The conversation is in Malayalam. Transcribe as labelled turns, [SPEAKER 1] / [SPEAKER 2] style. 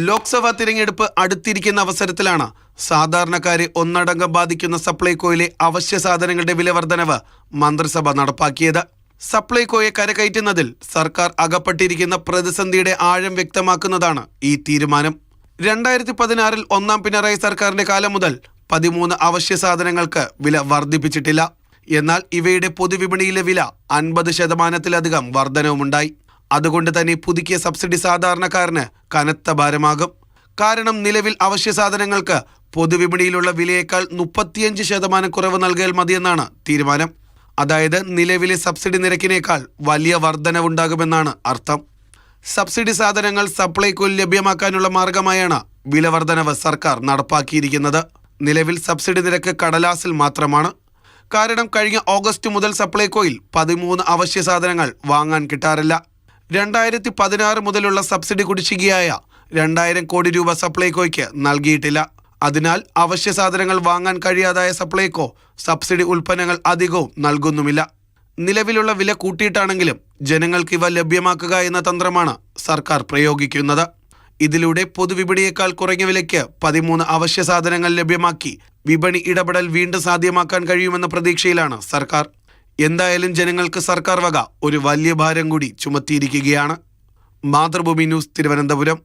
[SPEAKER 1] ലോക്സഭാ തിരഞ്ഞെടുപ്പ് അടുത്തിരിക്കുന്ന അവസരത്തിലാണ് സാധാരണക്കാരെ ഒന്നടങ്കം ബാധിക്കുന്ന സപ്ലൈകോയിലെ അവശ്യ സാധനങ്ങളുടെ വില വർധനവ് മന്ത്രിസഭ നടപ്പാക്കിയത്. സപ്ലൈകോയെ കരകയറ്റുന്നതിൽ സർക്കാർ അകപ്പെട്ടിരിക്കുന്ന പ്രതിസന്ധിയുടെ ആഴം വ്യക്തമാക്കുന്നതാണ് ഈ തീരുമാനം. 2016 ഒന്നാം പിണറായി സർക്കാരിന്റെ കാലം മുതൽ 13 അവശ്യ സാധനങ്ങൾക്ക് വില വർദ്ധിപ്പിച്ചിട്ടില്ല. എന്നാൽ ഇവയുടെ പൊതുവിപണിയിലെ വില 50%-ലധികം വർധനവുമുണ്ടായി. അതുകൊണ്ട് തന്നെ പുതുക്കിയ സബ്സിഡി സാധാരണക്കാരന് കനത്ത ഭാരമാകും. കാരണം നിലവിൽ അവശ്യ സാധനങ്ങൾക്ക് പൊതുവിപണിയിലുള്ള വിലയേക്കാൾ 35% കുറവ് നൽകിയാൽ മതിയെന്നാണ് തീരുമാനം. അതായത് നിലവിലെ സബ്സിഡി നിരക്കിനേക്കാൾ വലിയ വർധനവുണ്ടാകുമെന്നാണ് അർത്ഥം. സബ്സിഡി സാധനങ്ങൾ സപ്ലൈകോയിൽ ലഭ്യമാക്കാനുള്ള മാർഗമായാണ് വില വർധനവ് സർക്കാർ നടപ്പാക്കിയിരിക്കുന്നത്. നിലവിൽ സബ്സിഡി നിരക്ക് കടലാസിൽ മാത്രമാണ്. കാരണം കഴിഞ്ഞ ഓഗസ്റ്റ് മുതൽ സപ്ലൈകോയിൽ 13 അവശ്യ സാധനങ്ങൾ വാങ്ങാൻ കിട്ടാറില്ല. 2016 മുതലുള്ള സബ്സിഡി കുടിശ്ശികയായ 2000 കോടി രൂപ സപ്ലൈകോയ്ക്ക് നൽകിയിട്ടില്ല. അതിനാൽ അവശ്യ സാധനങ്ങൾ വാങ്ങാൻ കഴിയാതായ സപ്ലൈകോ സബ്സിഡി ഉൽപ്പന്നങ്ങൾ അധികവും നൽകുന്നുമില്ല. നിലവിലുള്ള വില കൂട്ടിയിട്ടാണെങ്കിലും ജനങ്ങൾക്ക് ഇവ ലഭ്യമാക്കുക എന്ന തന്ത്രമാണ് സർക്കാർ പ്രയോഗിക്കുന്നത്. ഇതിലൂടെ പൊതുവിപണിയേക്കാൾ കുറഞ്ഞ വിലയ്ക്ക് 13 അവശ്യ സാധനങ്ങൾ ലഭ്യമാക്കി വിപണി ഇടപെടൽ വീണ്ടും സാധ്യമാക്കാൻ കഴിയുമെന്ന പ്രതീക്ഷയിലാണ് സർക്കാർ. എന്തായാലും ജനങ്ങൾക്ക് സർക്കാർ വക ഒരു വലിയ ഭാരം കൂടി ചുമത്തിയിരിക്കുകയാണ്. മാതൃഭൂമി ന്യൂസ്, തിരുവനന്തപുരം.